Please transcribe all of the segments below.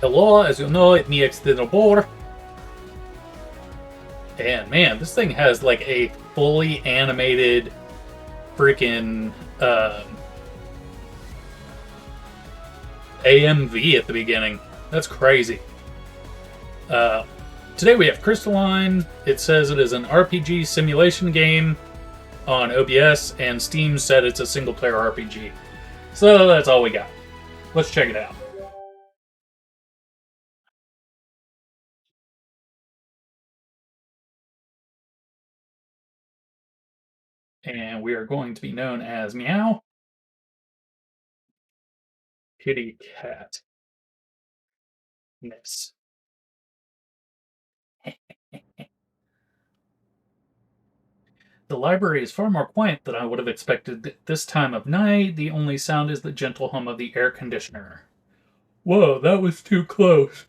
Hello, as you know, it's me, the Boar. And man, this thing has like a fully animated freaking AMV at the beginning. That's crazy. Uh, Today we have Crystalline. It says it is an RPG simulation game on OBS, and Steam said it's a single player RPG. So that's all we got. Let's check it out. And we are going to be known as Meow Kitty Cat. Yes. The library is far more quiet than I would have expected at this time of night. The only sound is the gentle hum of the air conditioner. Whoa, that was too close.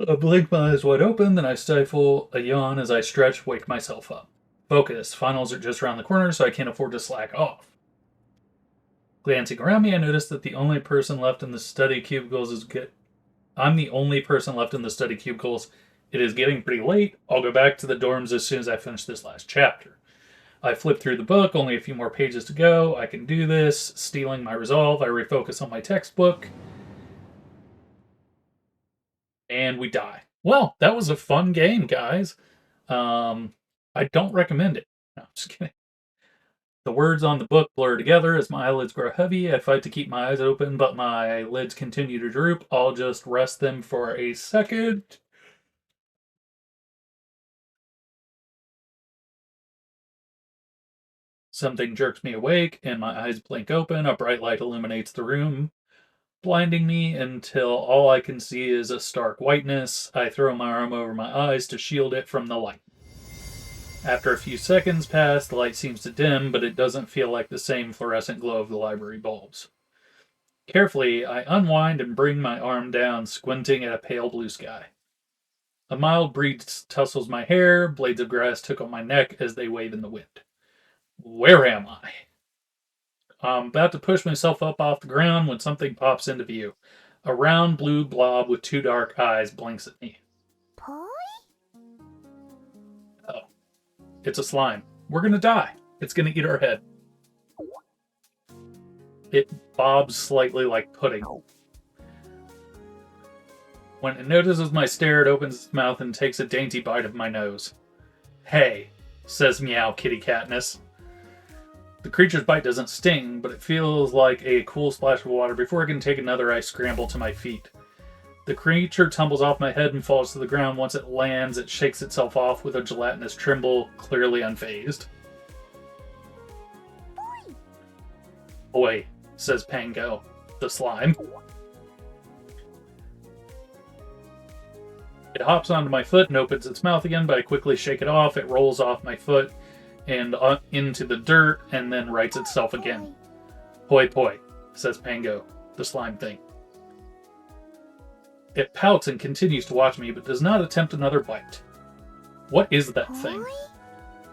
I blink my eyes wide open, then I stifle a yawn as I stretch, wake myself up. Focus. Finals are just around the corner, so I can't afford to slack off. Glancing around me, I notice that the only person left in the study cubicles is I'm the only person left in the study cubicles. It is getting pretty late. I'll go back to the dorms as soon as I finish this last chapter. I flip through the book, only a few more pages to go. I can do this. Stealing my resolve, I refocus on my textbook. And we die. Well, that was a fun game, guys. I don't recommend it. No, I'm just kidding. The words on the book blur together as my eyelids grow heavy. I fight to keep my eyes open, but my lids continue to droop. I'll just rest them for a second. Something jerks me awake, and my eyes blink open. A bright light illuminates the room, blinding me until all I can see is a stark whiteness. I throw my arm over my eyes to shield it from the light. After a few seconds pass, the light seems to dim, but it doesn't feel like the same fluorescent glow of the library bulbs. Carefully, I unwind and bring my arm down, squinting at a pale blue sky. A mild breeze tussles my hair, blades of grass tickle my neck as they wave in the wind. Where am I? I'm about to push myself up off the ground when something pops into view. A round blue blob with two dark eyes blinks at me. Oh, it's a slime. We're gonna die. It's gonna eat our head. It bobs slightly like pudding. When it notices my stare, it opens its mouth and takes a dainty bite of my nose. Hey, says Meow Kitty Katniss. The creature's bite doesn't sting, but it feels like a cool splash of water. Before I can take another, I scramble to my feet. The creature tumbles off my head and falls to the ground. Once it lands, it shakes itself off with a gelatinous tremble, clearly unfazed. Boy, says Pango, the slime. It hops onto my foot and opens its mouth again, but I quickly shake it off. It rolls off my foot and into the dirt and then rights itself again. Poi poi, says Pango, the slime thing. It pouts and continues to watch me, but does not attempt another bite. What is that thing?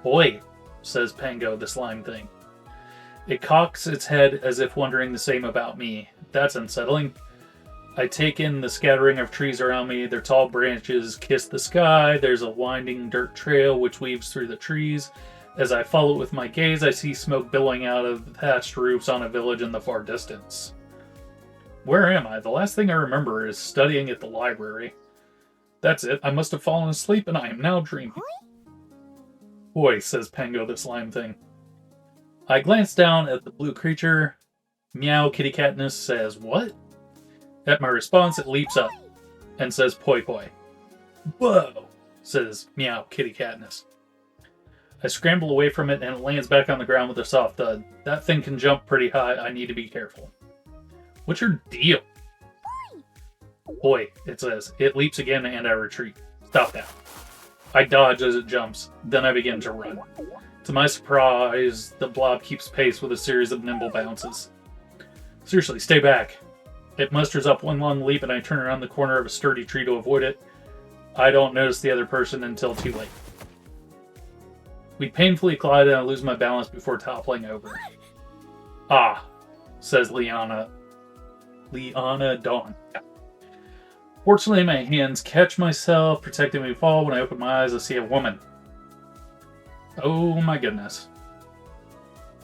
Oi, says Pango, the slime thing. It cocks its head as if wondering the same about me. That's unsettling. I take in the scattering of trees around me. Their tall branches kiss the sky. There's a winding dirt trail which weaves through the trees. As I follow it with my gaze, I see smoke billowing out of the thatched roofs on a village in the far distance. Where am I? The last thing I remember is studying at the library. That's it. I must have fallen asleep and I am now dreaming. Boy, says Pango, the slime thing. I glance down at the blue creature. Meow Kitty Katniss says, what? At my response, it leaps up and says, poi poi. Whoa, says Meow Kitty Katniss. I scramble away from it and it lands back on the ground with a soft thud. That thing can jump pretty high. I need to be careful. What's your deal? Boy, it says. It leaps again and I retreat. Stop that. I dodge as it jumps. Then I begin to run. To my surprise, the blob keeps pace with a series of nimble bounces. Seriously, stay back. It musters up one long leap and I turn around the corner of a sturdy tree to avoid it. I don't notice the other person until too late. We painfully collide and I lose my balance before toppling over. Ah, says Liana Dawn. Fortunately, my hands catch myself, protecting me from fall. When I open my eyes, I see a woman. Oh my goodness.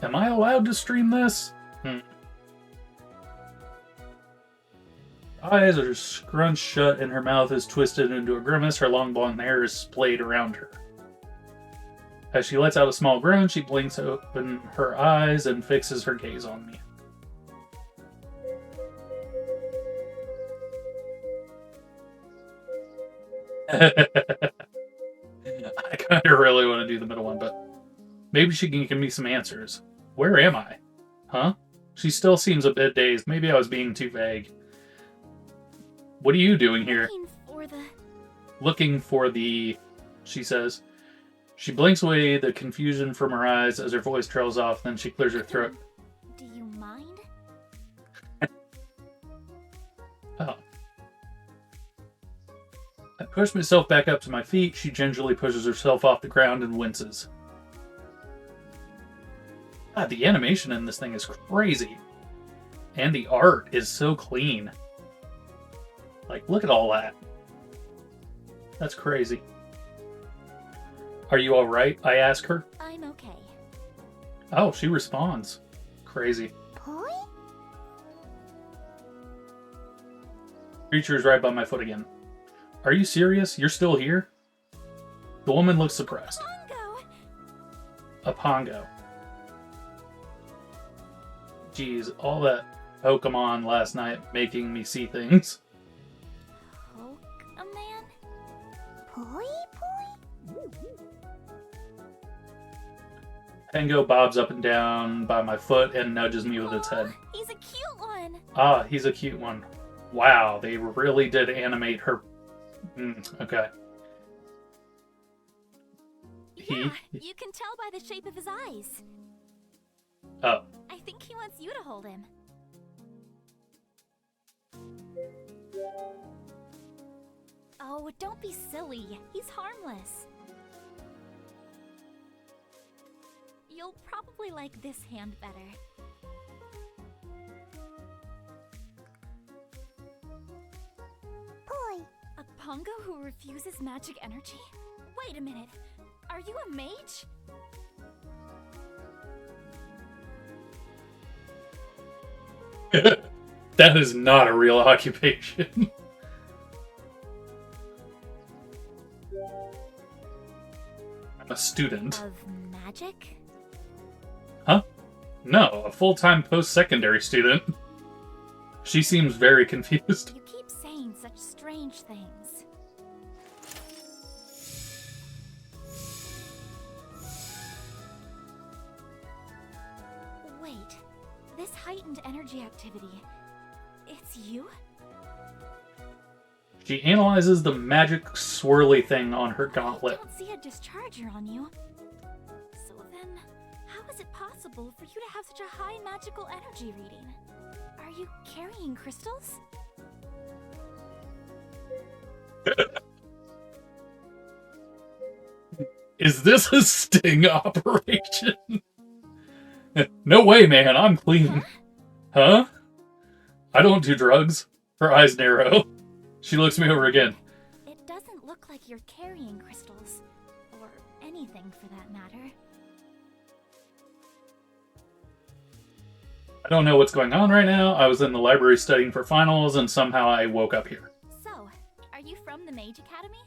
Am I allowed to stream this? Eyes are scrunched shut and her mouth is twisted into a grimace. Her long blonde hair is splayed around her. As she lets out a small groan, she blinks open her eyes and fixes her gaze on me. I kind of really want to do the middle one, but maybe she can give me some answers. Where am I? Huh? She still seems a bit dazed. Maybe I was being too vague. What are you doing here? Looking for the... She says. She blinks away the confusion from her eyes as her voice trails off, then she clears her throat. Do you mind? Oh. I push myself back up to my feet. She gingerly pushes herself off the ground and winces. God, the animation in this thing is crazy. And the art is so clean. Like, look at all that. That's crazy. Are you alright? I ask her. I'm okay. Oh, she responds. Crazy. Boy? Creature's right by my foot again. Are you serious? You're still here? The woman looks surprised. Pongo! A Pongo. Jeez, all that Pokemon last night making me see things. Pokeman? Boy? Pango bobs up and down by my foot and nudges me with its head. He's a cute one! Ah, he's a cute one. Wow, they really did animate her. Okay. Yeah, you can tell by the shape of his eyes. Oh. I think he wants you to hold him. Oh, don't be silly. He's harmless. You'll probably like this hand better. Boy! A Pongo who refuses magic energy? Wait a minute. Are you a mage? That is not a real occupation. I'm a student. Of magic? Huh? No, a full-time post-secondary student. She seems very confused. You keep saying such strange things. Wait, this heightened energy activity, it's you? She analyzes the magic swirly thing on her gauntlet. I don't see a discharger on you. So then, how is it possible for you to have such a high magical energy reading? Are you carrying crystals? Is this a sting operation? No way, man, I'm clean. Huh? I don't do drugs. Her eyes narrow. She looks me over again. It doesn't look like you're carrying crystals. Or anything for that matter. I don't know what's going on right now. I was in the library studying for finals, and somehow I woke up here. So, are you from the Mage Academy?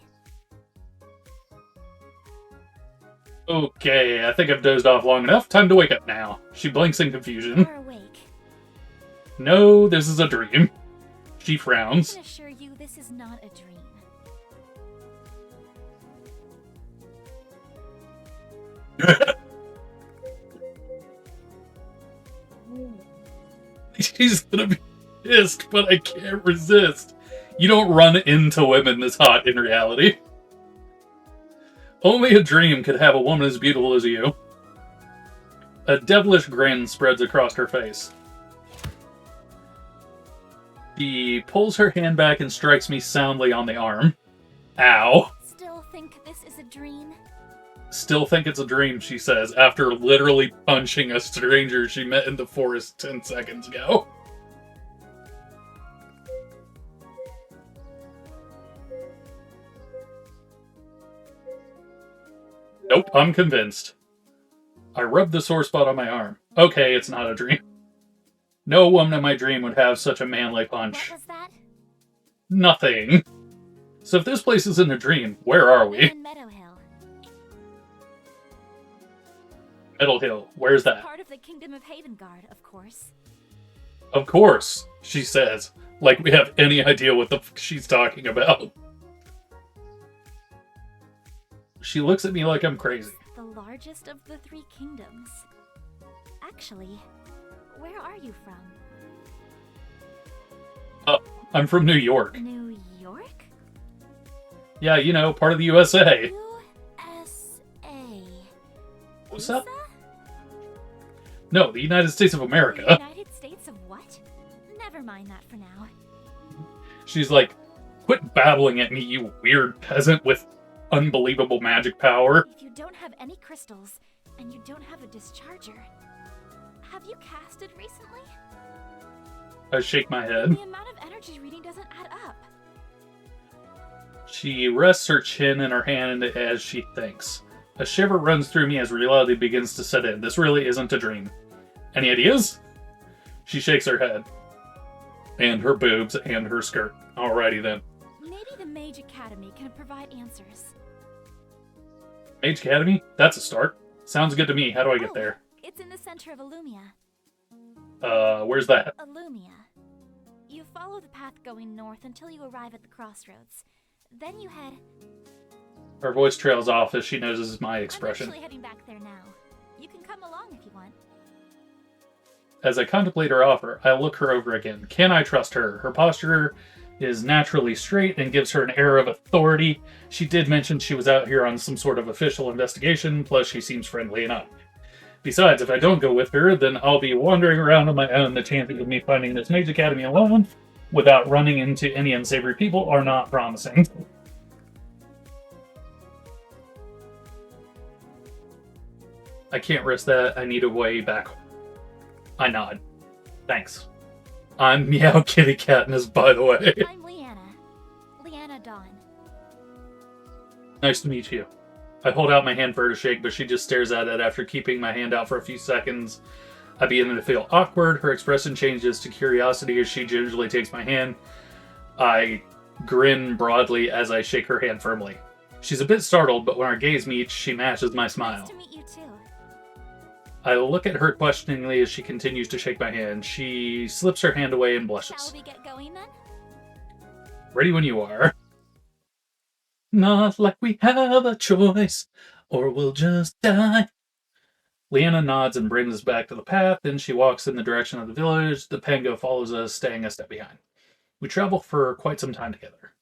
Okay, I think I've dozed off long enough. Time to wake up now. She blinks in confusion. You're awake. No, this is a dream. She frowns. I can assure you this is not a dream. She's gonna be pissed, but I can't resist. You don't run into women this hot in reality. Only a dream could have a woman as beautiful as you. A devilish grin spreads across her face. She pulls her hand back and strikes me soundly on the arm. Ow. Still think this is a dream? Still think it's a dream, she says, after literally punching a stranger she met in the forest 10 seconds ago. I'm convinced. I rub the sore spot on my arm. Okay, it's not a dream. No woman in my dream would have such a manly punch. What was that? Nothing. So if this place isn't a dream, where are We're we? in Meadow Hill, Metal Hill. Where's that? part of the Kingdom of Havengard, of course. Of course, she says. Like we have any idea what the fuck she's talking about. She looks at me like I'm crazy. The largest of the three kingdoms. Actually, where are you from? I'm from New York. New York? Yeah, you know, part of the USA. USA. What's up? USA? No, the United States of The America. United States of what? Never mind that for now. She's like, quit babbling at me, you weird peasant with unbelievable magic power. If you don't have any crystals, and you don't have a discharger, have you casted recently? I shake my head. The amount of energy reading doesn't add up. She rests her chin in her hand as she thinks. A shiver runs through me as reality begins to set in. This really isn't a dream. Any ideas? She shakes her head. And her boobs and her skirt. Alrighty then. Maybe the Mage Academy can provide answers. Mage Academy? That's a start. Sounds good to me. How do I get there? It's in the center of Illumia. Where's that? Illumia. You follow the path going north until you arrive at the crossroads. Then you head... Her voice trails off as she notices my I'm expression. actually heading back there now. You can come along if you want. As I contemplate her offer, I look her over again. Can I trust her? Her posture is naturally straight and gives her an air of authority. She did mention she was out here on some sort of official investigation, plus she seems friendly enough. Besides, if I don't go with her, then I'll be wandering around on my own. The chances of me finding this Mage Academy alone, without running into any unsavory people, are not promising. I can't risk that. I need a way back. I nod. Thanks. I'm Meow Kitty Katniss, by the way. I'm Leanna. Leanna Dawn. Nice to meet you. I hold out my hand for her to shake, but she just stares at it. After keeping my hand out for a few seconds, I begin to feel awkward. Her expression changes to curiosity as she gingerly takes my hand. I grin broadly as I shake her hand firmly. She's a bit startled, but when our gaze meets, she matches my smile. Nice to meet you too. I look at her questioningly as she continues to shake my hand. She slips her hand away and blushes. Shall we get going then? Ready when you are. Not like we have a choice, or we'll just die. Leanna nods and brings us back to the path, then she walks in the direction of the village. The Pango follows us, staying a step behind. We travel for quite some time together.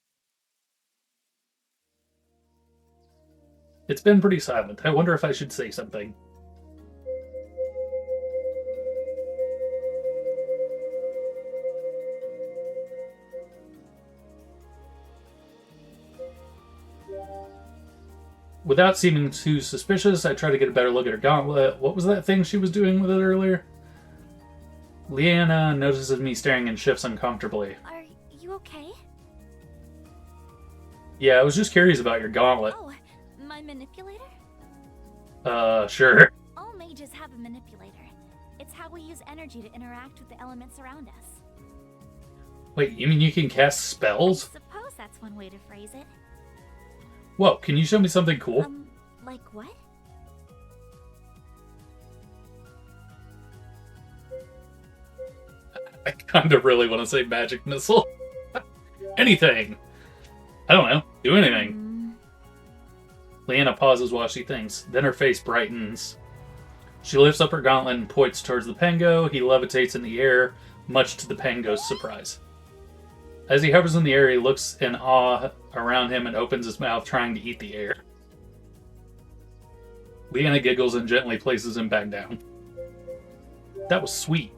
It's been pretty silent. I wonder if I should say something. Without seeming too suspicious, I try to get a better look at her gauntlet. What was that thing she was doing with it earlier? Leanna notices me staring and shifts uncomfortably. Are you okay? Yeah, I was just curious about your gauntlet. Oh, my manipulator? Sure. All mages have a manipulator. It's how we use energy to interact with the elements around us. Wait, you mean you can cast spells? Suppose that's one way to phrase it. Whoa, can you show me something cool? Like what? I kind of really want to say magic missile. Anything. I don't know. Do anything. Leanna pauses while she thinks. Then her face brightens. She lifts up her gauntlet and points towards the Pango. He levitates in the air, much to the Pango's surprise. As he hovers in the air, he looks in awe around him and opens his mouth, trying to eat the air. Leanna giggles and gently places him back down. That was sweet.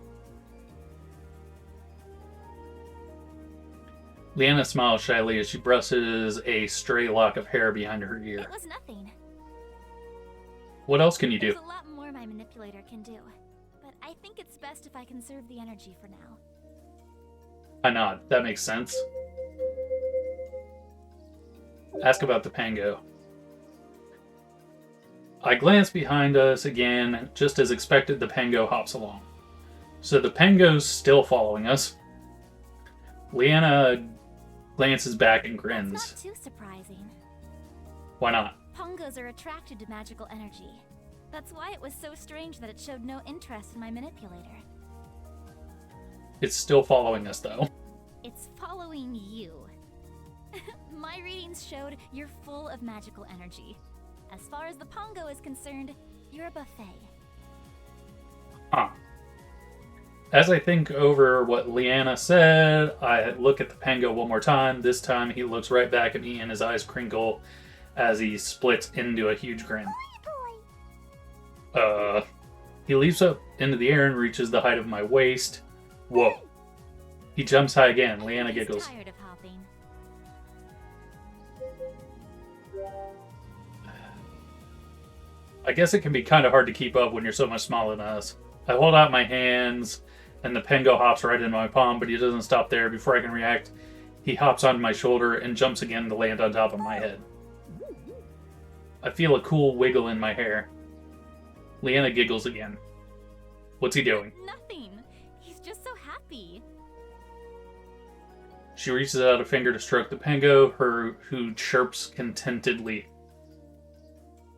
Leanna smiles shyly as she brushes a stray lock of hair behind her ear. It was nothing. What else can you do? There's a lot more my manipulator can do, but I think it's best if I conserve the energy for now. I nod. That makes sense. Ask about the Pango. I glance behind us again. Just as expected, the Pango hops along. So the Pango's still following us. Leanna glances back and grins. That's not too surprising. Why not? Pongos are attracted to magical energy. That's why it was so strange that it showed no interest in my manipulator. It's still following us, though. It's following you. My readings showed you're full of magical energy. As far as the Pongo is concerned, you're a buffet. Huh. As I think over what Leanna said, I look at the Pango one more time. This time he looks right back at me and his eyes crinkle as he splits into a huge grin. He leaps up into the air and reaches the height of my waist. Whoa. He jumps high again. Leanna giggles. Tired of hopping. I guess it can be kind of hard to keep up when you're so much smaller than us. I hold out my hands, and the Pango hops right into my palm, but he doesn't stop there. Before I can react, he hops onto my shoulder and jumps again to land on top of my head. I feel a cool wiggle in my hair. Leanna giggles again. What's he doing? Nothing. He's just so happy. She reaches out a finger to stroke the Pango, who chirps contentedly.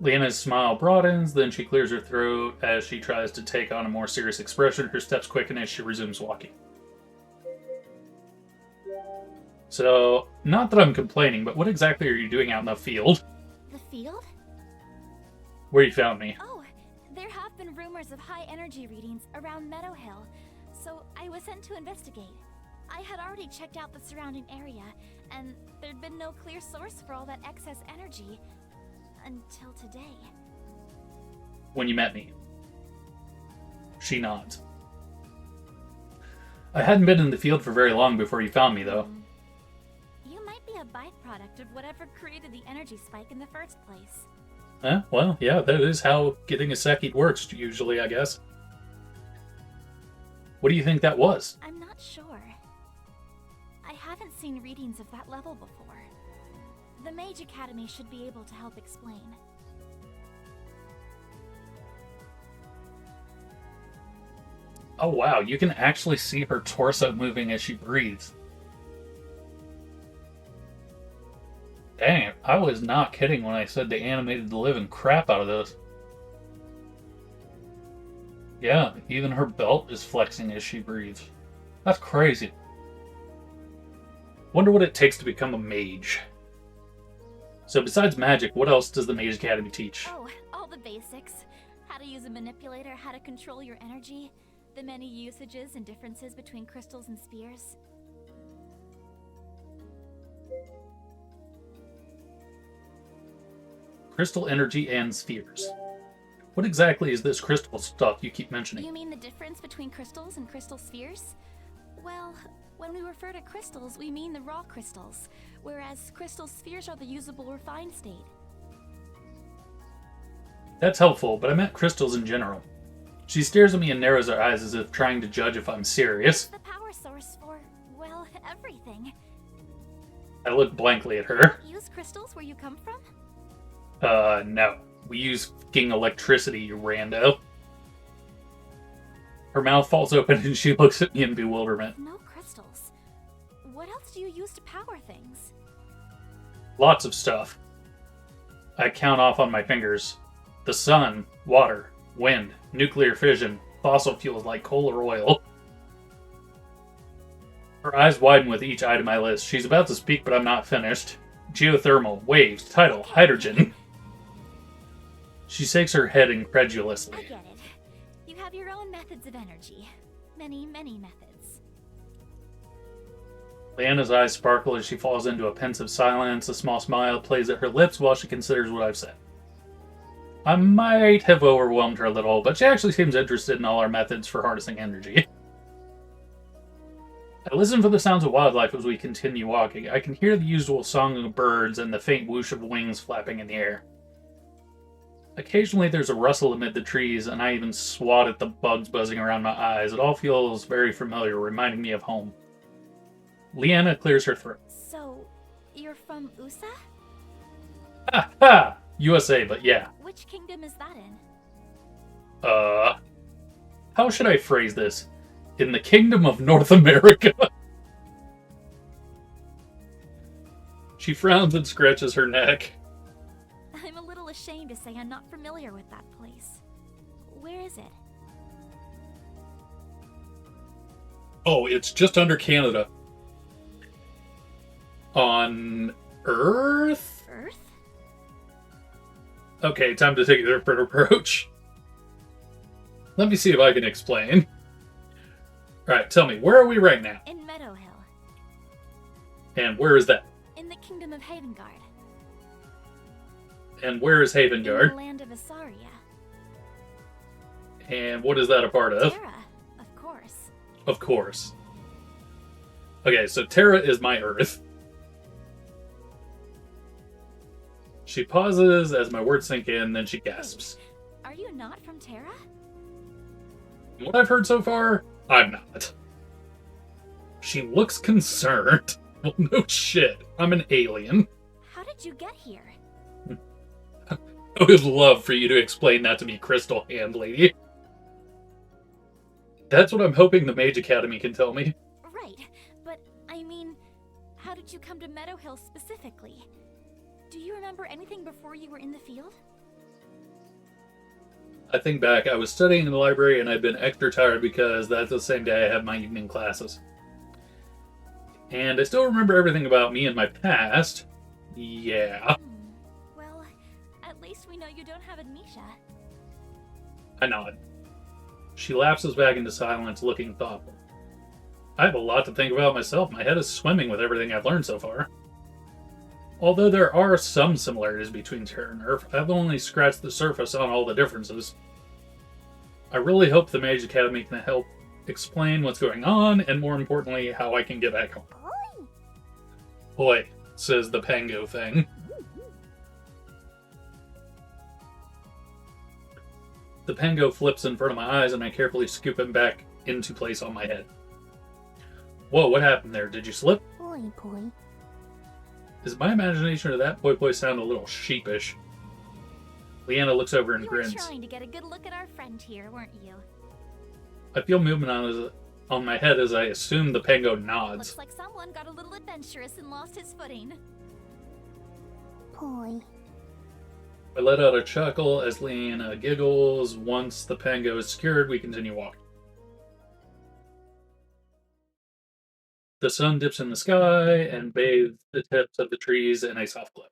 Leanna's smile broadens, then she clears her throat as she tries to take on a more serious expression. Her steps quicken as she resumes walking. So, not that I'm complaining, but what exactly are you doing out in the field? The field? Where you found me? Oh, there have been rumors of high energy readings around Meadow Hill, so I was sent to investigate. I had already checked out the surrounding area, and there'd been no clear source for all that excess energy until today. When you met me. She nods. I hadn't been in the field for very long before you found me, though. You might be a byproduct of whatever created the energy spike in the first place. Well, yeah, that is how getting a Sekite works, usually, I guess. What do you think that was? I'm not sure. I haven't seen readings of that level before. The Mage Academy should be able to help explain. Oh wow, you can actually see her torso moving as she breathes. Dang, I was not kidding when I said they animated the living crap out of this. Yeah, even her belt is flexing as she breathes. That's crazy. Wonder what it takes to become a mage. So besides magic, what else does the Mage Academy teach? Oh, all the basics. How to use a manipulator, how to control your energy, the many usages and differences between crystals and spheres. Crystal energy and spheres. What exactly is this crystal stuff you keep mentioning? You mean the difference between crystals and crystal spheres? Well, when we refer to crystals, we mean the raw crystals, whereas crystal spheres are the usable refined state. That's helpful, but I meant crystals in general. She stares at me and narrows her eyes as if trying to judge if I'm serious. The power source for, well, everything. I look blankly at her. Use crystals where you come from? No. We use fucking electricity, you rando. Her mouth falls open and she looks at me in bewilderment. No crystals. What else do you use to power things? Lots of stuff. I count off on my fingers. The sun, water, wind, nuclear fission, fossil fuels like coal or oil. Her eyes widen with each item I list. She's about to speak, but I'm not finished. Geothermal, waves, tidal, hydrogen. She shakes her head incredulously. I get it. You have your own methods of energy. Many, many methods. Leanna's eyes sparkle as she falls into a pensive silence. A small smile plays at her lips while she considers what I've said. I might have overwhelmed her a little, but she actually seems interested in all our methods for harnessing energy. I listen for the sounds of wildlife as we continue walking. I can hear the usual song of birds and the faint whoosh of wings flapping in the air. Occasionally there's a rustle amid the trees, and I even swat at the bugs buzzing around my eyes. It all feels very familiar, reminding me of home. Leanna clears her throat. So, you're from USA? Ha ha! USA, but yeah. Which Which kingdom is that in? How should I phrase this? In the Kingdom of North America. She frowns and scratches her neck. I'm a little ashamed to say I'm not familiar with that place. Where is it? Oh, it's just under Canada. On Earth? Earth? Okay, time to take a different approach. Let me see if I can explain. Alright, tell me, where are we right now? In Meadow Hill. And where is that? In the kingdom of Havengard. And where is In the Havengard? land of Asaria. And what is that a part of? Terra, of course. Of course. Okay, so Terra is my Earth. She pauses as my words sink in, then she gasps. Wait, are you not from Terra? From what I've heard so far, I'm not. She looks concerned. Well, no shit. I'm an alien. How did you get here? I would love for you to explain that to me, Crystal Hand Lady. That's what I'm hoping the Mage Academy can tell me. Right, but I mean, how did you come to Meadow Hill specifically? Do you remember anything before you were in the field? I think back, I was studying in the library and I'd been extra tired because that's the same day I had my evening classes. And I still remember everything about me and my past. Yeah, Well, at least we know you don't have amnesia. I nod. She lapses back into silence, looking thoughtful. I have a lot to think about myself. My head is swimming with everything I've learned so far. Although there are some similarities between Terra and Earth, I've only scratched the surface on all the differences. I really hope the Mage Academy can help explain what's going on, and more importantly, how I can get back home. Boy, says the Pango thing. The Pango flips in front of my eyes, and I carefully scoop him back into place on my head. Whoa, what happened there? Did you slip? Boy. Is my imagination or that poi sound a little sheepish? Leanna looks over and You were grins. trying to get a good look at our friend here, weren't you? I feel movement on my head as I assume the Pango nods. Looks like someone got a little adventurous and lost his footing. Boy. I let out a chuckle as Leanna giggles. Once the Pango is secured, we continue walking. The sun dips in the sky and bathes the tips of the trees in a soft glow.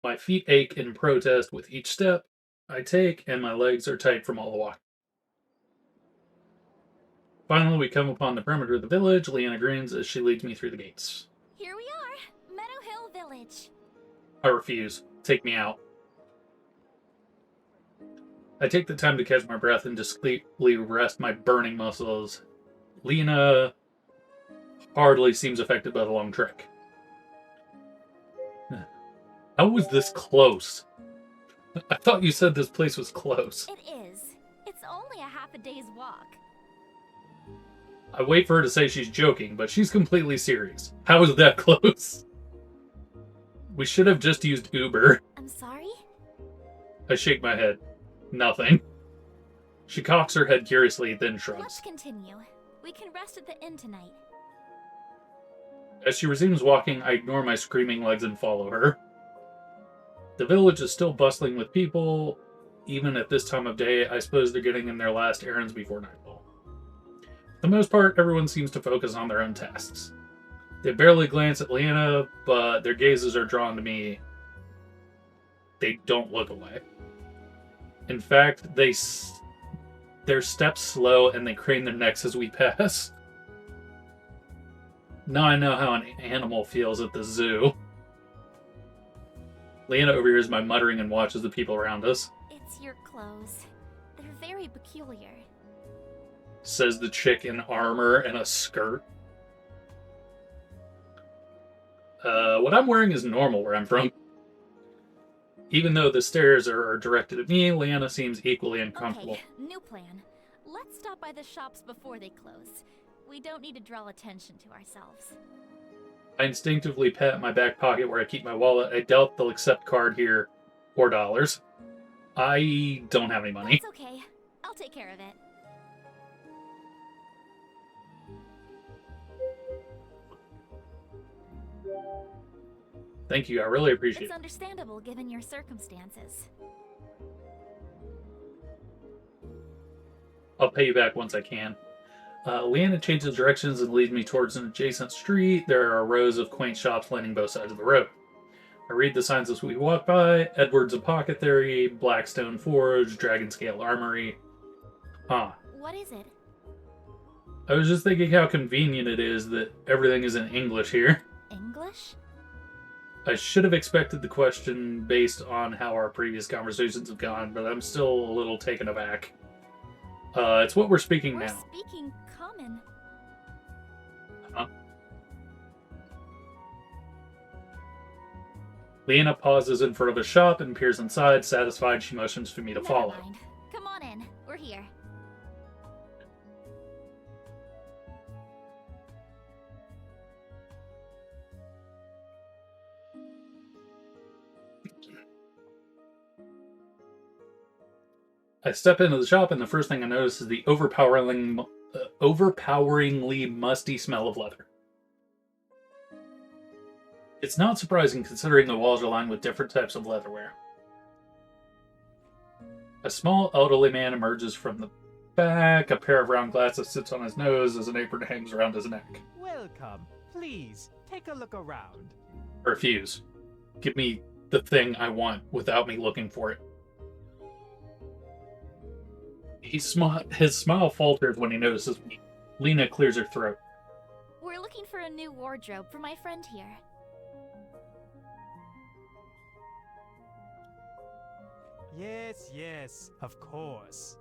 My feet ache in protest with each step I take, and my legs are tight from all the walking. Finally, we come upon the perimeter of the village. Leanna grins as she leads me through the gates. Here we are, Meadow Hill Village. I refuse. Take me out. I take the time to catch my breath and discreetly rest my burning muscles. Lena hardly seems affected by the long trek. How was this close? I thought you said this place was close. It is. It's only a half a day's walk. I wait for her to say she's joking, but she's completely serious. How is that close? We should have just used Uber. I'm sorry? I shake my head. Nothing. She cocks her head curiously, then Let's shrugs. continue. We can rest at the inn tonight. As she resumes walking, I ignore my screaming legs and follow her. The village is still bustling with people. Even at this time of day, I suppose they're getting in their last errands before nightfall. For the most part, everyone seems to focus on their own tasks. They barely glance at Leanna, but their gazes are drawn to me. They don't look away. In fact, their steps slow and they crane their necks as we pass. Now I know how an animal feels at the zoo. Leanna overhears my muttering and watches the people around us. It's your clothes. They're very peculiar. Says the chick in armor and a skirt. What I'm wearing is normal where I'm from. Even though the stares are directed at me, Leanna seems equally uncomfortable. Okay, new plan. Let's stop by the shops before they close. We don't need to draw attention to ourselves. I instinctively pat my back pocket where I keep my wallet. I doubt they'll accept card here. Or dollars. I don't have any money. That's okay. I'll take care of it. Thank you, I really appreciate It's it. understandable given your circumstances. I'll pay you back once I can. Leanna changes directions and leads me towards an adjacent street. There are rows of quaint shops lining both sides of the road. I read the signs as we walk by. Edwards Apothecary, Blackstone Forge, Dragon Scale Armory. Huh. What is it? I was just thinking how convenient it is that everything is in English here. English? I should have expected the question based on how our previous conversations have gone, but I'm still a little taken aback. It's what we're speaking We're now. speaking common. Huh? Leanna pauses in front of a shop and peers inside. Satisfied, she motions for me to Never follow. mind. Come on in. We're here. I step into the shop, and the first thing I notice is the overpoweringly musty smell of leather. It's not surprising considering the walls are lined with different types of leatherware. A small elderly man emerges from the back. A pair of round glasses sits on his nose as an apron hangs around his neck. Welcome. Please, take a look around. I refuse. Give me the thing I want without me looking for it. His smile falters when he notices me. Lena clears her throat. We're looking for a new wardrobe for my friend here. Yes, of course.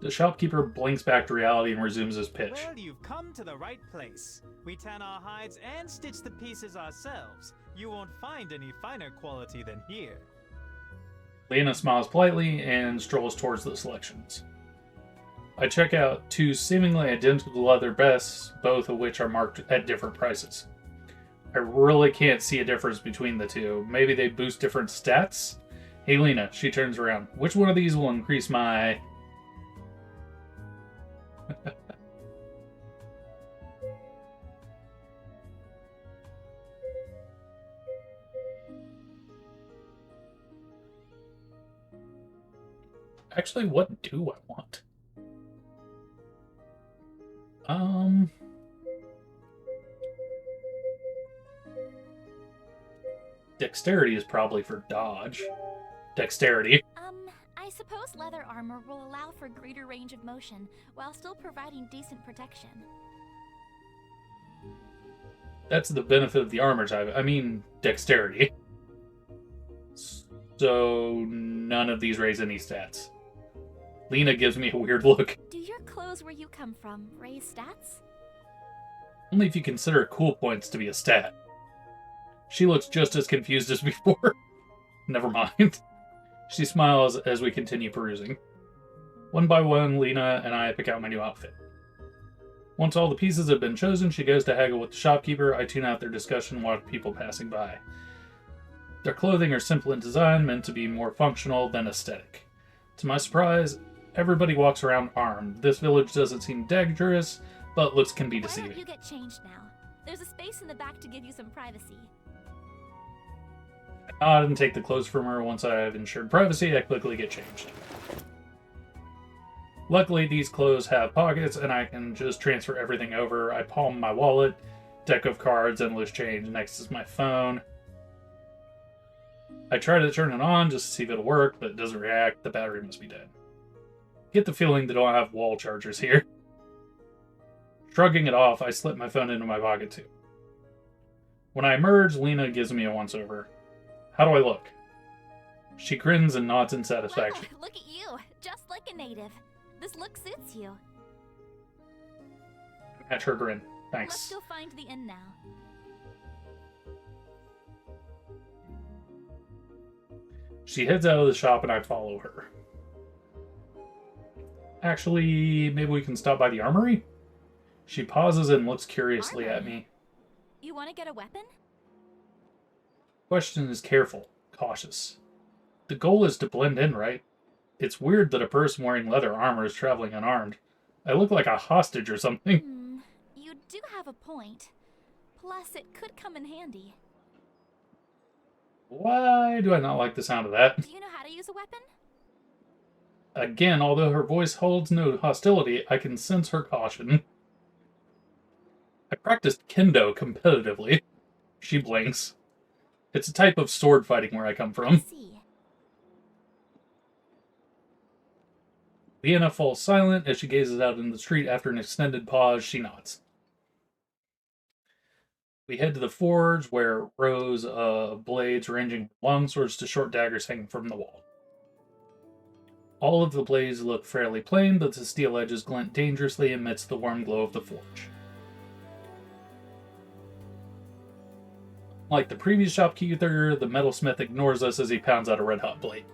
The shopkeeper blinks back to reality and resumes his pitch. Well, you've come to the right place. We tan our hides and stitch the pieces ourselves. You won't find any finer quality than here. Lena smiles politely and strolls towards the selections. I check out two seemingly identical leather vests, both of which are marked at different prices. I really can't see a difference between the two. Maybe they boost different stats? Hey Lena, she turns around. Which one of these will increase my... Actually, what do I want? Dexterity is probably for dodge. Dexterity. I suppose leather armor will allow for greater range of motion while still providing decent protection. That's the benefit of the armor type. I mean, dexterity. So, none of these raise any stats. Lena gives me a weird look. Do your clothes where you come from raise stats? Only if you consider cool points to be a stat. She looks just as confused as before. Never mind. She smiles as we continue perusing. One by one, Lena and I pick out my new outfit. Once all the pieces have been chosen, she goes to haggle with the shopkeeper. I tune out their discussion and watch people passing by. Their clothing are simple in design, meant to be more functional than aesthetic. To my surprise, everybody walks around armed. This village doesn't seem dangerous, but looks can be Why deceiving. don't you get changed now? There's a space in the back to give you some privacy. I didn't take the clothes from her. Once I have ensured privacy, I quickly get changed. Luckily, these clothes have pockets, and I can just transfer everything over. I palm my wallet, deck of cards, and loose change. Next is my phone. I try to turn it on just to see if it'll work, but it doesn't react. The battery must be dead. Get the feeling they don't have wall chargers here. Shrugging it off, I slip my phone into my pocket too. When I emerge, Lena gives me a once-over. How do I look? She grins and nods in satisfaction. Wow, look at you, just like a native. This look suits you. Match her grin. Let's Thanks. go find the inn now. She heads out of the shop and I follow her. Actually, maybe we can stop by the armory? She pauses and looks curiously at me. You want to get a weapon? Question is careful, cautious. The goal is to blend in, right? It's weird that a person wearing leather armor is traveling unarmed. I look like a hostage or something. You do have a point. Plus, it could come in handy. Why do I not like the sound of that? Do you know how to use a weapon? Again, although her voice holds no hostility, I can sense her caution. I practiced kendo competitively. She blinks. It's a type of sword fighting where I come I from. see. Leanna falls silent as she gazes out into the street. After an extended pause, she nods. We head to the forge, where rows of blades ranging from long swords to short daggers hang from the wall. All of the blades look fairly plain, but the steel edges glint dangerously amidst the warm glow of the forge. Like the previous shopkeeper, the metalsmith ignores us as he pounds out a red-hot blade.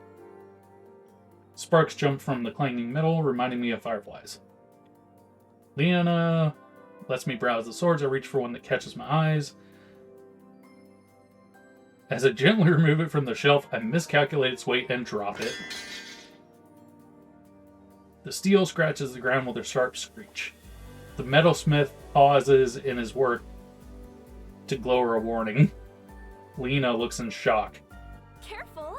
Sparks jump from the clanging metal, reminding me of fireflies. Leanna lets me browse the swords. I reach for one that catches my eyes. As I gently remove it from the shelf, I miscalculate its weight and drop it. The steel scratches the ground with a sharp screech. The metalsmith pauses in his work to glow her a warning. Lena looks in shock. Careful!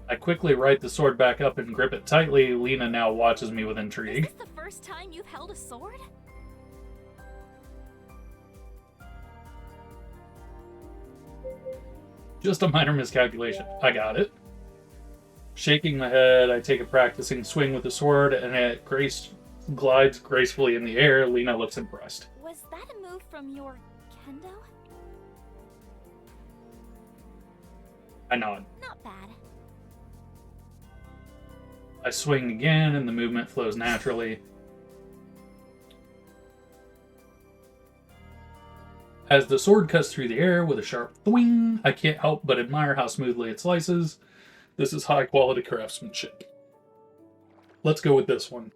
I quickly right the sword back up and grip it tightly. Lena now watches me with intrigue. Is this the first time you've held a sword? Just a minor miscalculation. I got it. Shaking my head, I take a practicing swing with the sword, and it glides gracefully in the air. Lena looks impressed. Was that a move from your kendo? I nod. Not bad. I swing again, and the movement flows naturally. As the sword cuts through the air with a sharp thwing, I can't help but admire how smoothly it slices. This is high quality craftsmanship. Let's go with this one.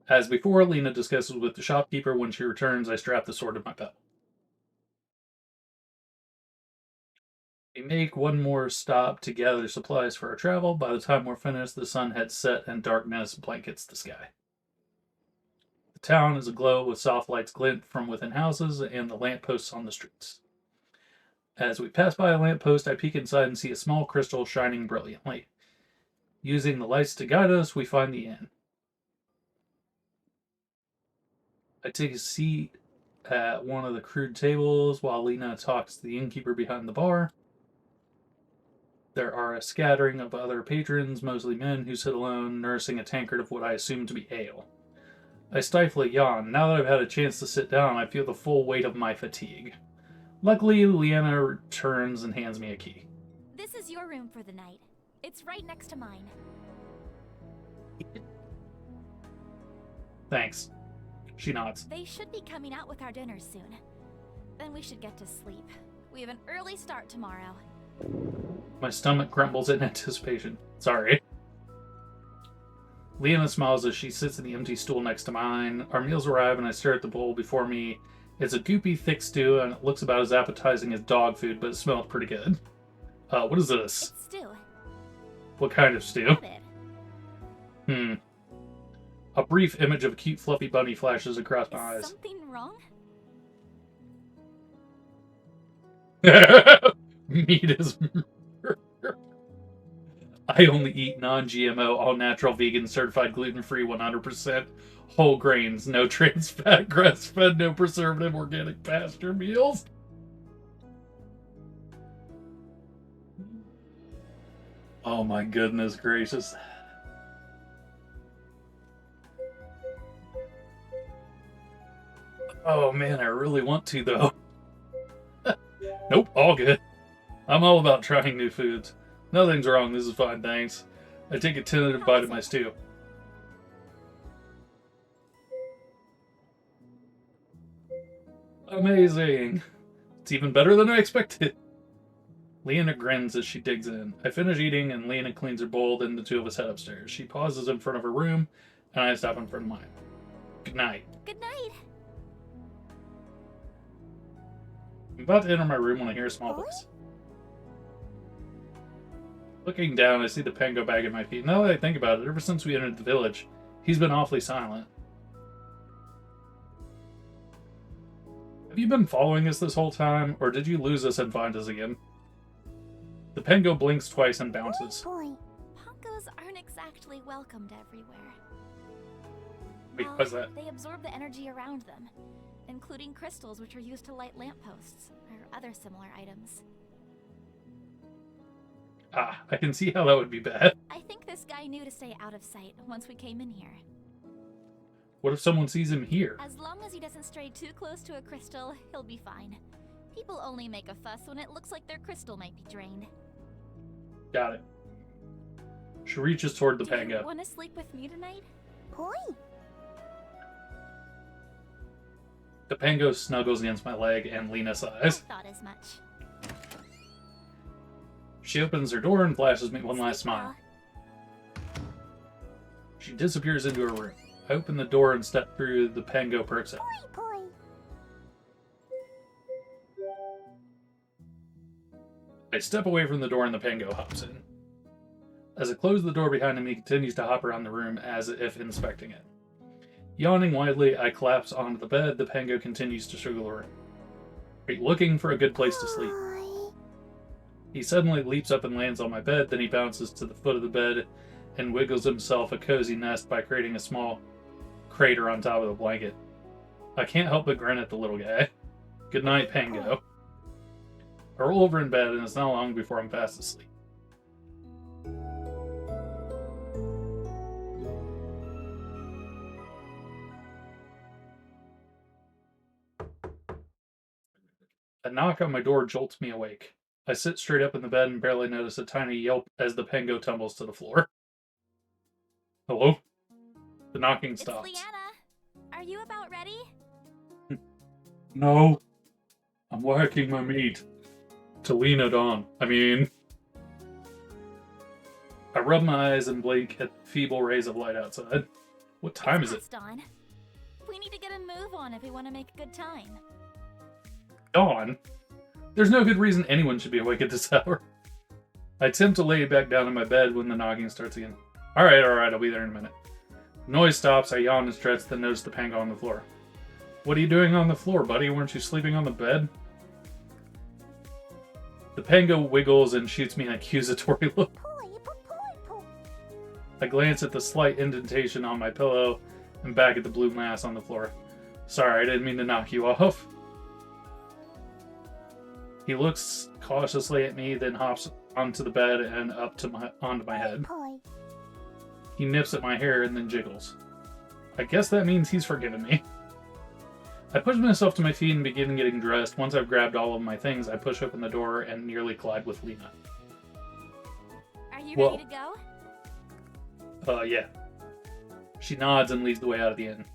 As before, Lena discusses with the shopkeeper. When she returns, I strap the sword to my belt. We make one more stop to gather supplies for our travel. By the time we're finished, the sun had set and darkness blankets the sky. The town is aglow with soft lights glint from within houses and the lampposts on the streets. As we pass by a lamppost, I peek inside and see a small crystal shining brilliantly. Using the lights to guide us, we find the inn. I take a seat at one of the crude tables while Lena talks to the innkeeper behind the bar. There are a scattering of other patrons, mostly men, who sit alone, nursing a tankard of what I assume to be ale. I stifle a yawn. Now that I've had a chance to sit down, I feel the full weight of my fatigue. Luckily, Leanna returns and hands me a key. This is your room for the night. It's right next to mine. Thanks. She nods. They should be coming out with our dinner soon. Then we should get to sleep. We have an early start tomorrow. My stomach grumbles in anticipation. Sorry. Leanna smiles as she sits in the empty stool next to mine. Our meals arrive and I stare at the bowl before me. It's a goopy, thick stew and it looks about as appetizing as dog food, but it smells pretty good. What is this? It's stew. What kind of stew? Get it. A brief image of a cute, fluffy bunny flashes across my eyes. Is something wrong? Meat is murder. I only eat non-GMO, all-natural, vegan, certified gluten-free, 100% whole grains, no trans fat, grass-fed, no preservative, organic pasture meals. Oh my goodness gracious. Oh man, I really want to though. Nope, all good. I'm all about trying new foods. Nothing's wrong, this is fine, thanks. I take a tentative bite of my stew. Amazing! It's even better than I expected. Leanna grins as she digs in. I finish eating and Leanna cleans her bowl, then the two of us head upstairs. She pauses in front of her room, and I stop in front of mine. Good night. Good night. I'm about to enter my room when I hear a small voice. Looking down, I see the Pango bag at my feet. Now that I think about it, ever since we entered the village, he's been awfully silent. Have you been following us this whole time, or did you lose us and find us again? The Pango blinks twice and bounces. Pongos aren't exactly welcomed everywhere. Wait, what's that? They absorb the energy around them, including crystals which are used to light lampposts or other similar items. Ah, I can see how that would be bad. I think this guy knew to stay out of sight once we came in here. What if someone sees him here? As long as he doesn't stray too close to a crystal, he'll be fine. People only make a fuss when it looks like their crystal might be drained. Got it. She reaches toward the Do you Pango. want to sleep with me tonight? The Pango snuggles against my leg and Lena I sighs. thought as much. She opens her door and flashes me one last Sleep smile. She disappears into her room. I open the door and step through. The Pango perks up. I step away from the door and the Pango hops in. As I close the door behind him, he continues to hop around the room as if inspecting it. Yawning widely, I collapse onto the bed. The Pango continues to struggle around. Are you looking for a good place to sleep? He suddenly leaps up and lands on my bed, then he bounces to the foot of the bed and wiggles himself a cozy nest by creating a small crater on top of the blanket. I can't help but grin at the little guy. Good night, Pango. I roll over in bed, and it's not long before I'm fast asleep. A knock on my door jolts me awake. I sit straight up in the bed and barely notice a tiny yelp as the Pango tumbles to the floor. Hello? The knocking stops. It's Leanna. Are you about ready? No. I'm whacking my meat. To lean it on. I rub my eyes and blink at the feeble rays of light outside. What time is it? It's dawn. We need to get a move on if we want to make a good time. Dawn? There's no good reason anyone should be awake at this hour. I attempt to lay back down in my bed when the knocking starts again. Alright, I'll be there in a minute. The noise stops, I yawn and stretch, then notice the Pango on the floor. What are you doing on the floor, buddy? Weren't you sleeping on the bed? The Pango wiggles and shoots me an accusatory look. I glance at the slight indentation on my pillow and back at the blue mass on the floor. Sorry, I didn't mean to knock you off. He looks cautiously at me, then hops onto the bed and up to onto my head. He nips at my hair and then jiggles. I guess that means he's forgiven me. I push myself to my feet and begin getting dressed. Once I've grabbed all of my things, I push open the door and nearly collide with Lena. Are you ready to go? Yeah. She nods and leads the way out of the inn.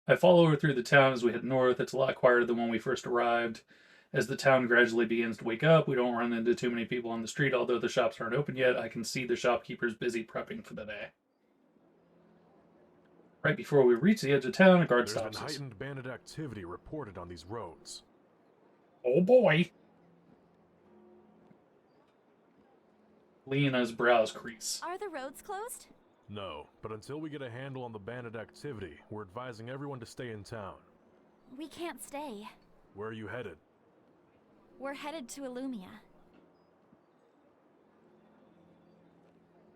I follow her through the town as we head north. It's a lot quieter than when we first arrived. As the town gradually begins to wake up, we don't run into too many people on the street. Although the shops aren't open yet, I can see the shopkeepers busy prepping for the day. Right before we reach the edge of town, a guard stops us. There's been heightened bandit activity reported on these roads. Oh boy! Lena's brows crease. Are the roads closed? No, but until we get a handle on the bandit activity, we're advising everyone to stay in town. We can't stay. Where are you headed? We're headed to Illumia.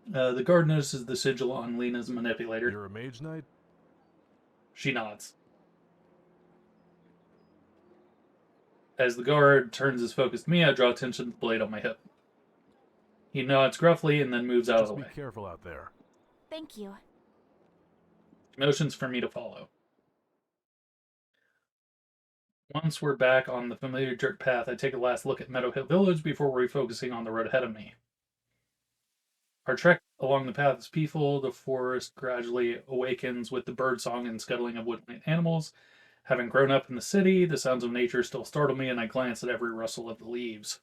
The guard notices the sigil on Lena's manipulator. You're a mage knight? She nods. As the guard turns his focus to me, I draw attention to the blade on my hip. He nods gruffly and then moves out of the way. Just be careful out there. Thank you. He motions for me to follow. Once we're back on the familiar dirt path, I take a last look at Meadow Hill Village before refocusing on the road ahead of me. Our trek along the path is peaceful. The forest gradually awakens with the birdsong and scuttling of woodland animals. Having grown up in the city, the sounds of nature still startle me, and I glance at every rustle of the leaves.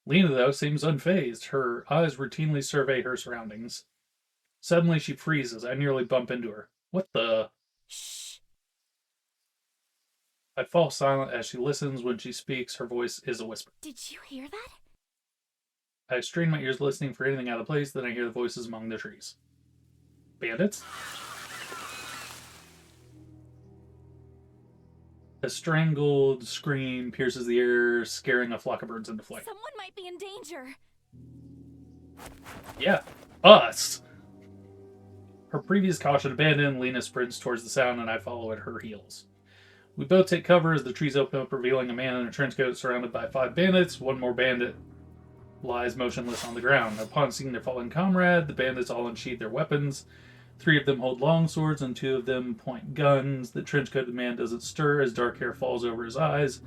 Lena, though, seems unfazed. Her eyes routinely survey her surroundings. Suddenly, she freezes. I nearly bump into her. What the... Shh. I fall silent as she listens. When she speaks, her voice is a whisper. Did you hear that? I strain my ears listening for anything out of place, then I hear the voices among the trees. Bandits? A strangled scream pierces the air, scaring a flock of birds into flight. Someone might be in danger. Yeah, us! Her previous caution abandoned, Lena sprints towards the sound and I follow at her heels. We both take cover as the trees open up, revealing a man in a trench coat surrounded by 5 bandits. One more bandit lies motionless on the ground. Upon seeing their fallen comrade, the bandits all unsheathe their weapons. 3 of them hold long swords and 2 of them point guns. The trench-coated man doesn't stir as dark hair falls over his eyes,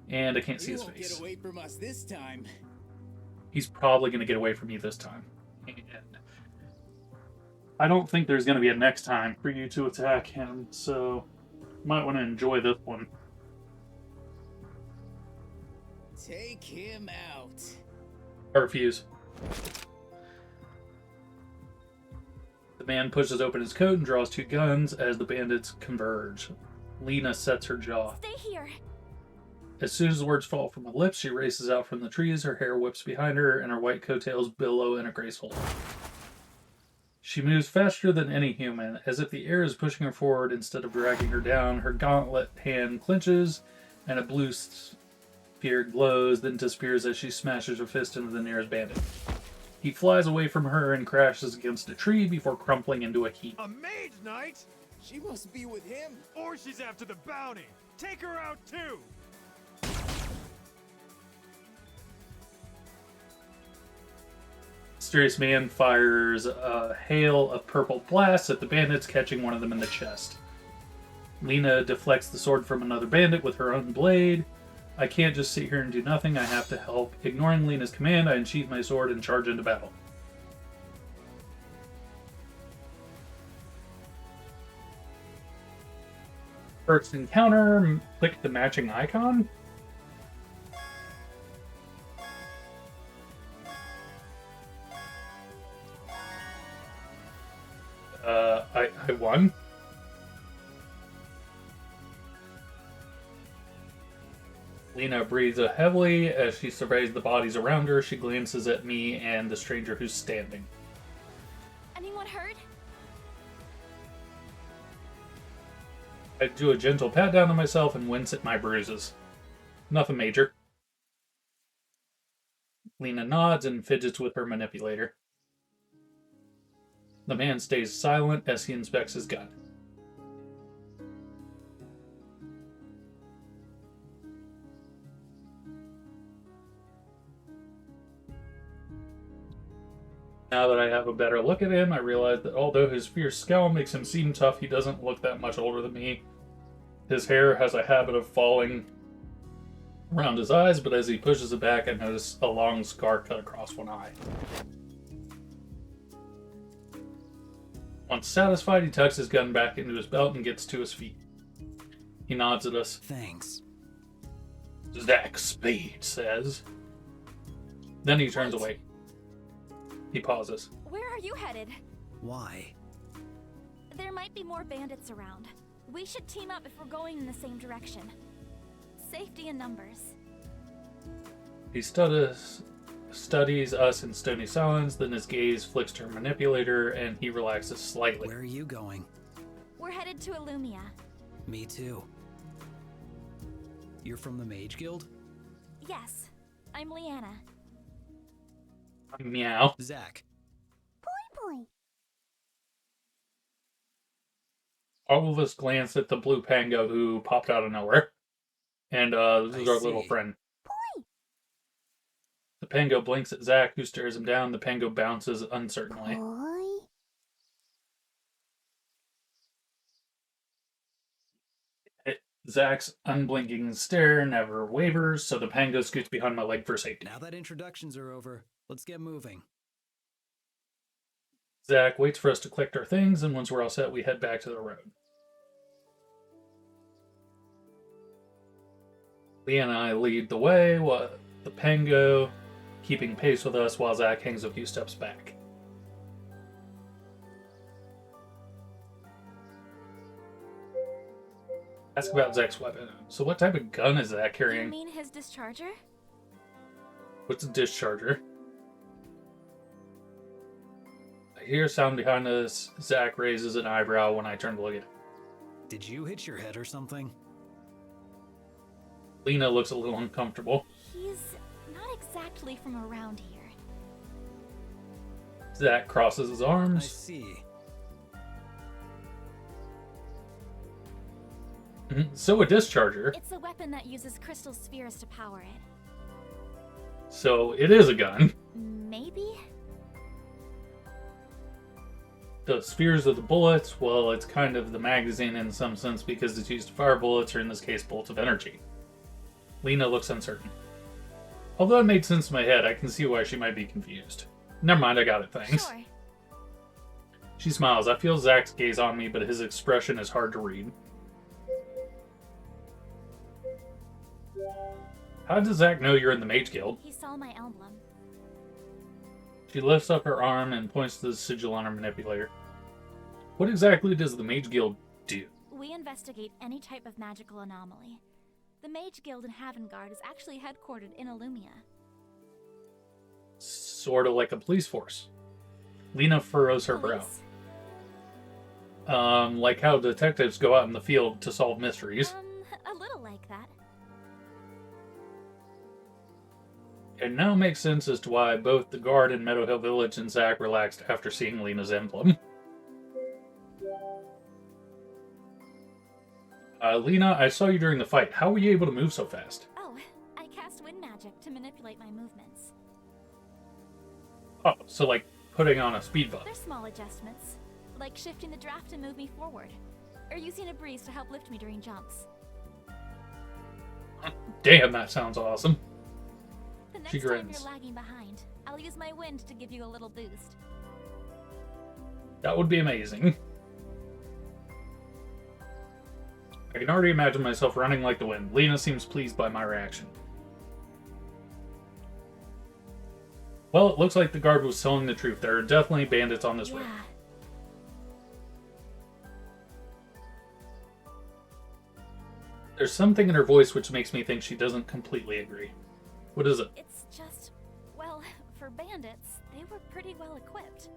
and I can't see his face. Get away from us this time. He's probably going to get away from me this time. And I don't think there's going to be a next time for you to attack him, so you might want to enjoy this one. Take him out. I refuse. The man pushes open his coat and draws 2 guns as the bandits converge. Lena sets her jaw. Stay here. As soon as the words fall from her lips, she races out from the trees, her hair whips behind her, and her white coattails billow in a graceful line. She moves faster than any human, as if the air is pushing her forward instead of dragging her down. Her gauntlet hand clenches, and a blue spear glows, then disappears as she smashes her fist into the nearest bandit. He flies away from her and crashes against a tree before crumpling into a heap. A mage knight? She must be with him. Or she's after the bounty. Take her out too. Mysterious man fires a hail of purple blasts at the bandits, catching one of them in the chest. Lena deflects the sword from another bandit with her own blade. I can't just sit here and do nothing, I have to help. Ignoring Lena's command, I unsheath my sword and charge into battle. First encounter, click the matching icon. I won. Lena breathes heavily as she surveys the bodies around her. She glances at me and the stranger who's standing. Anyone hurt? I do a gentle pat down on myself and wince at my bruises. Nothing major. Lena nods and fidgets with her manipulator. The man stays silent as he inspects his gun. Now that I have a better look at him, I realize that although his fierce scowl makes him seem tough, he doesn't look that much older than me. His hair has a habit of falling around his eyes, but as he pushes it back, I notice a long scar cut across one eye. Once satisfied, he tucks his gun back into his belt and gets to his feet. He nods at us. Thanks. Zach Spade says. Then he turns away. He pauses. Where are you headed? Why? There might be more bandits around. We should team up if we're going in the same direction. Safety in numbers. He studies us in stony silence, then his gaze flicks to her manipulator, and he relaxes slightly. Where are you going? We're headed to Illumia. Me too. You're from the Mage Guild? Yes, I'm Leanna. Meow. Zach. Boy. All of us glance at the blue pango who popped out of nowhere. And this is our little friend. Boy. The pango blinks at Zach, who stares him down. The pango bounces uncertainly. Boy. Zach's unblinking stare never wavers, so the pango scoots behind my leg for safety. Now that introductions are over, let's get moving. Zach waits for us to collect our things, and once we're all set, we head back to the road. Leah and I lead the way, while the pango keeping pace with us while Zach hangs a few steps back. Ask about Zach's weapon. So what type of gun is Zach You carrying? mean his discharger? What's a discharger? I hear a sound behind us. Zach raises an eyebrow when I turn to look at him. Did you hit your head or something? Lena looks a little uncomfortable. He's not exactly from around here. Zach crosses his I arms. see. So a discharger. It's a weapon that uses crystal spheres to power it. So it is a gun. Maybe? The spheres of the bullets, well, it's kind of the magazine in some sense because it's used to fire bullets, or in this case, bolts of energy. Lena looks uncertain. Although it made sense in my head, I can see why she might be confused. Never mind, I got it, thanks. Sure. She smiles. I feel Zach's gaze on me, but his expression is hard to read. How does Zach know you're in the Mage Guild? He saw my emblem. She lifts up her arm and points to the sigil on her manipulator. What exactly does the Mage Guild do? We investigate any type of magical anomaly. The Mage Guild in Havengard is actually headquartered in Illumia. Sort of like a police force. Lena furrows her Police? brow. Like how detectives go out in the field to solve mysteries. A little like that. It now makes sense as to why both the guard in Meadow Hill Village and Zach relaxed after seeing Lena's emblem. Lena, I saw you during the fight. How were you able to move so fast? Oh, I cast wind magic to manipulate my movements. Oh, so like putting on a speed bump. They're small adjustments, like shifting the draft to move me forward, or using a breeze to help lift me during jumps. Damn, that sounds awesome. The next She time grins. you're lagging behind, I'll use my wind to give you a little boost. That would be amazing. I can already imagine myself running like the wind. Lena seems pleased by my reaction. Well, it looks like the guard was telling the truth. There are definitely bandits on this road. Yeah. There's something in her voice which makes me think she doesn't completely agree. What is it? It's just, well, for bandits, they were pretty well equipped.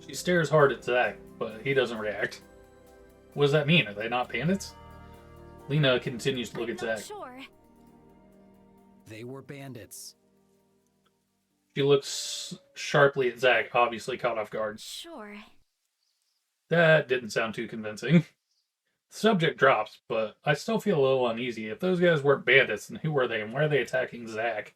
She stares hard at Zach, but he doesn't react. What does that mean? Are they not bandits? Lena continues to look I'm at not Zach. sure. They were bandits. She looks sharply at Zach, obviously caught off guard. Sure. That didn't sound too convincing. The subject drops, but I still feel a little uneasy. If those guys weren't bandits, then who were they, and why are they attacking Zach?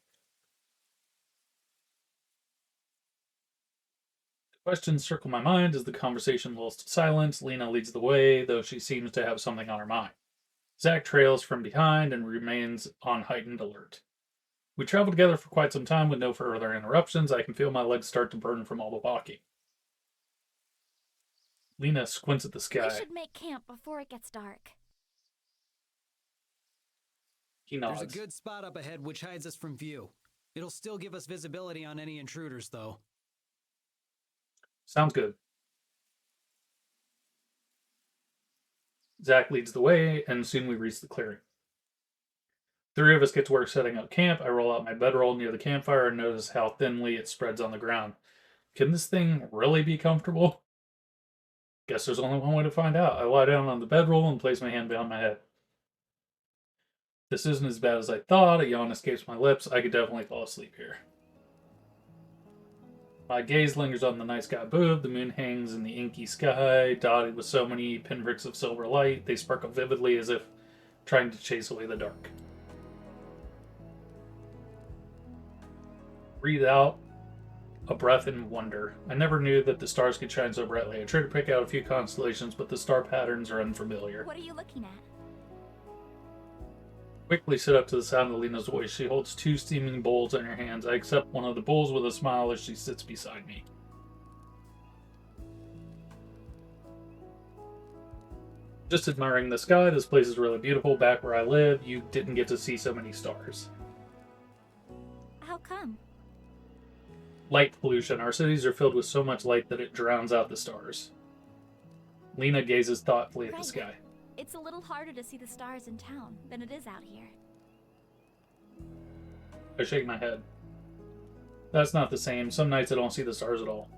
Questions circle my mind as the conversation lulls to silence. Lena leads the way, though she seems to have something on her mind. Zach trails from behind and remains on heightened alert. We travel together for quite some time with no further interruptions. I can feel my legs start to burn from all the walking. Lena squints at the We sky. should make camp before it gets dark. He nods. There's a good spot up ahead which hides us from view. It'll still give us visibility on any intruders, though. Sounds good. Zach leads the way, and soon we reach the clearing. Three of us get to work setting up camp. I roll out my bedroll near the campfire and notice how thinly it spreads on the ground. Can this thing really be comfortable? Guess there's only one way to find out. I lie down on the bedroll and place my hand behind my head. This isn't as bad as I thought. A yawn escapes my lips. I could definitely fall asleep here. My gaze lingers on the night sky above. The moon hangs in the inky sky, dotted with so many pinpricks of silver light. They sparkle vividly as if trying to chase away the dark. Breathe out a breath in wonder. I never knew that the stars could shine so brightly. I tried to pick out a few constellations, but the star patterns are unfamiliar. What are you looking at? Quickly sit up to the sound of Lena's voice. She holds two steaming bowls in her hands. I accept one of the bowls with a smile as she sits beside me. Just admiring the sky. This place is really beautiful. Back where I live, you didn't get to see so many stars. How come? Light pollution. Our cities are filled with so much light that it drowns out the stars. Lena gazes thoughtfully at the Right. sky. It's a little harder to see the stars in town than it is out here. I shake my head. That's not the same. Some nights I don't see the stars at all.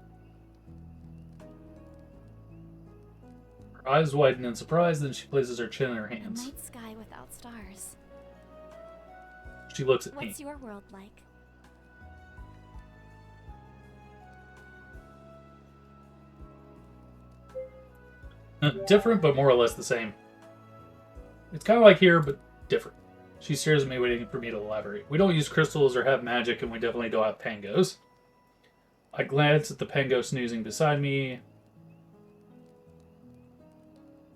Her eyes widen in surprise, then she places her chin in her A hands. night sky without stars. She looks at me. What's your world like? Different, but more or less the same. It's kind of like here, but different. She stares at me, waiting for me to elaborate. We don't use crystals or have magic, and we definitely don't have pangos. I glance at the pango snoozing beside me.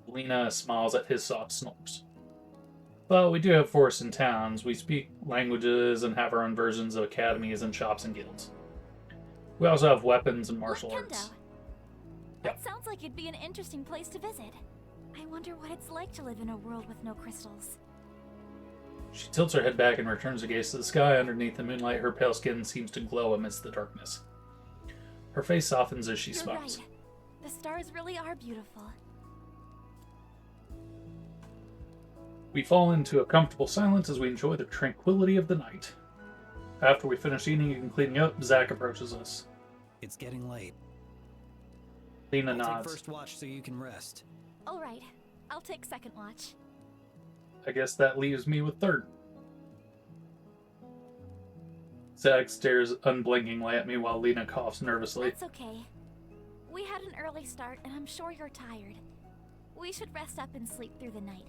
Lena smiles at his soft snores. But we do have forests and towns. We speak languages and have our own versions of academies and shops and guilds. We also have weapons and martial Like arts. Kendo. That sounds like it'd be an interesting place to visit. I wonder what it's like to live in a world with no crystals. She tilts her head back and returns her gaze to the sky. Underneath the moonlight, her pale skin seems to glow amidst the darkness. Her face softens as she You're smiles. right. The stars really are beautiful. We fall into a comfortable silence as we enjoy the tranquility of the night. After we finish eating and cleaning up, Zach approaches us. It's getting late. Lena I'll take nods. first watch so you can rest. All right, I'll take second watch. I guess that leaves me with third. Zach stares unblinkingly at me while Lena coughs nervously. That's okay. We had an early start, and I'm sure you're tired. We should rest up and sleep through the night.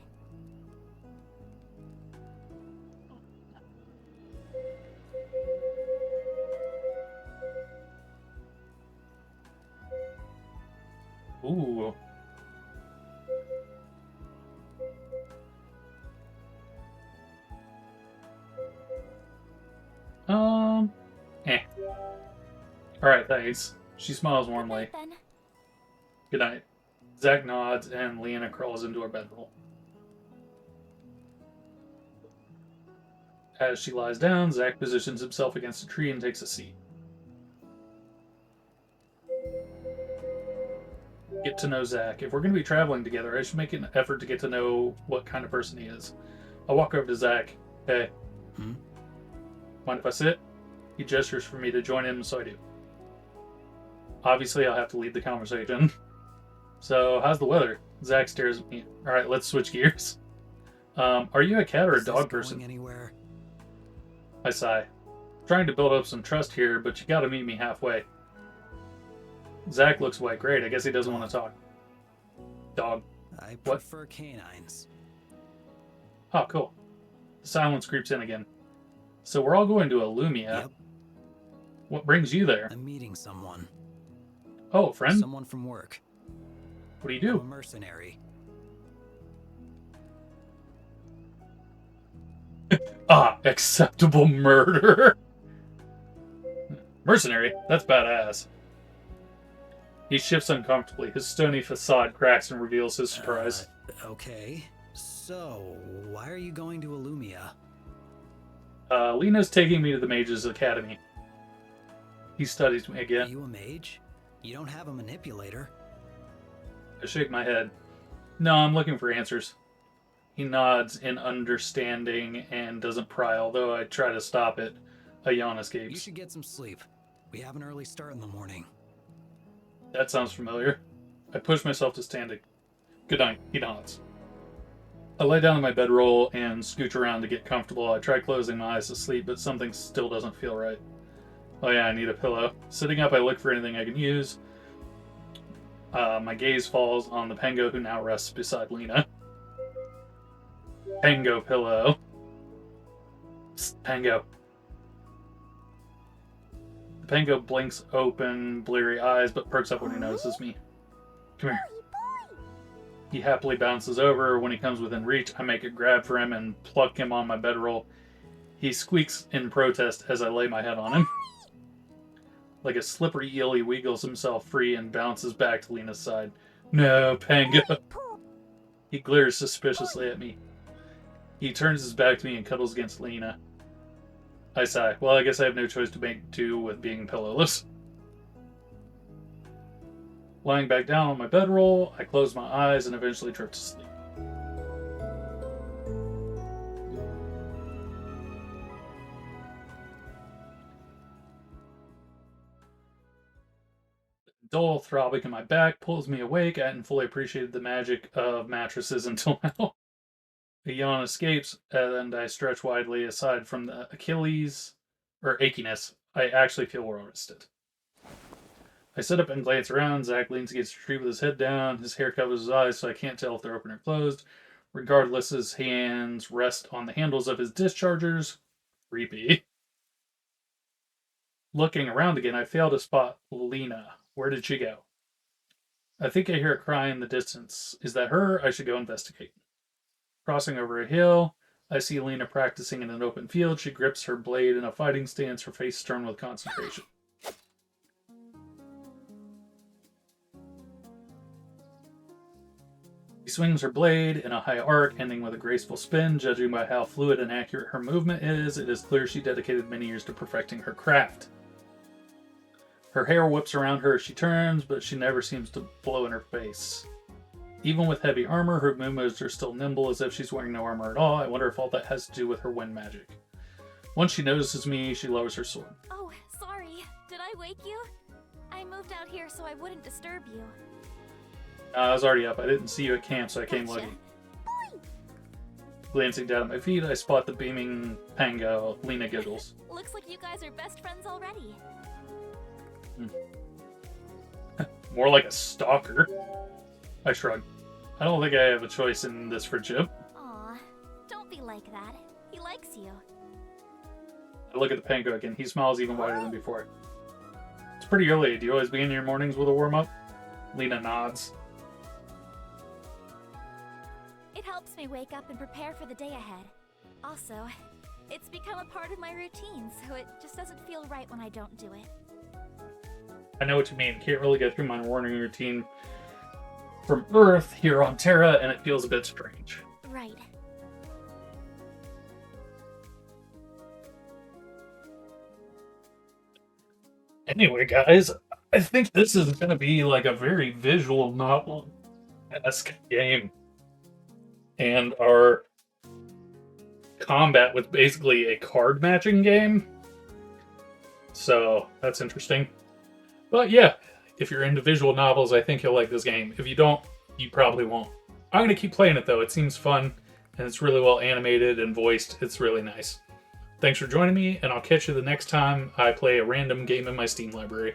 Ooh. Eh. Alright, thanks. She smiles warmly. Good night, then. Good night. Zach nods and Leanna crawls into her bedroll. As she lies down, Zach positions himself against a tree and takes a seat. Get to know Zach. If we're going to be traveling together, I should make an effort to get to know what kind of person he is. I walk over to Zach. Hey. Mind if I sit? He gestures for me to join him, so I do. Obviously, I'll have to lead the conversation. So, how's the weather? Zach stares at me. Alright, let's switch gears. Are you a cat or a Is this dog person? going anywhere? I sigh. Trying to build up some trust here, but you gotta meet me halfway. Zach looks away. Great, I guess he doesn't want to talk. Dog. I What? prefer canines. Oh, cool. The silence creeps in again. So we're all going to Illumia. Yep, What brings you there? I'm meeting someone. Oh, a friend? Someone from work. What do you I'm a do? mercenary. Acceptable murder. Mercenary? That's badass. He shifts uncomfortably. His stony facade cracks and reveals his surprise. Okay. So, why are you going to Illumia? Lena's taking me to the Mages Academy. He studies me Are again. you a mage? You don't have a manipulator. I shake my head. No, I'm looking for answers. He nods in understanding and doesn't pry, although I try to stop it. A yawn You escapes. should get some sleep. We have an early start in the morning. That sounds familiar. I push myself to standing. Good night, he nods. I lay down in my bedroll and scooch around to get comfortable. I try closing my eyes to sleep, but something still doesn't feel right. Oh yeah, I need a pillow. Sitting up, I look for anything I can use. My gaze falls on the Pango who now rests beside Lena. Pango pillow. Psst, Pango. The Pango blinks open, bleary eyes, but perks up when he notices me. Come here. He happily bounces over. When he comes within reach, I make a grab for him and pluck him on my bedroll. He squeaks in protest as I lay my head on him. Like a slippery eel, he wiggles himself free and bounces back to Lena's side. No, Pango. He glares suspiciously at me. He turns his back to me and cuddles against Lena. I sigh. Well, I guess I have no choice to make do with being pillowless. Lying back down on my bedroll, I close my eyes and eventually drift to sleep. dull throbbing in my back pulls me awake. I hadn't fully appreciated the magic of mattresses until now. A yawn escapes, and I stretch widely. Aside from the Achilles or achiness, I actually feel well rested. I sit up and glance around. Zach leans against a tree with his head down. His hair covers his eyes, so I can't tell if they're open or closed. Regardless, his hands rest on the handles of his dischargers. Creepy. Looking around again, I fail to spot Lena. Where did she go? I think I hear a cry in the distance. Is that her? I should go investigate. Crossing over a hill, I see Lena practicing in an open field. She grips her blade in a fighting stance, her face stern with concentration. She swings her blade in a high arc, ending with a graceful spin. Judging by how fluid and accurate her movement is, it is clear she dedicated many years to perfecting her craft. Her hair whips around her as she turns, but she never seems to blow in her face. Even with heavy armor, her movements are still nimble, as if she's wearing no armor at all. I wonder if all that has to do with her wind magic. Once she notices me, she lowers her sword. Oh, sorry. Did I wake you? I moved out here so I wouldn't disturb you. I was already up. I didn't see you at camp, so I came Gotcha. lucky. Glancing down at my feet, I spot the beaming Pango. Lena giggles. Looks like you guys are best friends already. More like a stalker. I shrug. I don't think I have a choice in this friendship. Aw, don't be like that. He likes you. I look at the Pango again. He smiles even wider than before. It's pretty early. Do you always begin your mornings with a warm-up? Lena nods. It helps me wake up and prepare for the day ahead. Also, it's become a part of my routine, so it just doesn't feel right when I don't do it. I know what you mean. Can't really go through my morning routine from Earth here on Terra, and it feels a bit strange. Right. Anyway, guys, I think this is going to be like a very visual novel-esque game. And our combat was basically a card matching game. So, that's interesting. But yeah, if you're into visual novels, I think you'll like this game. If you don't, you probably won't. I'm going to keep playing it though. It seems fun, and it's really well animated and voiced. It's really nice. Thanks for joining me, and I'll catch you the next time I play a random game in my Steam library.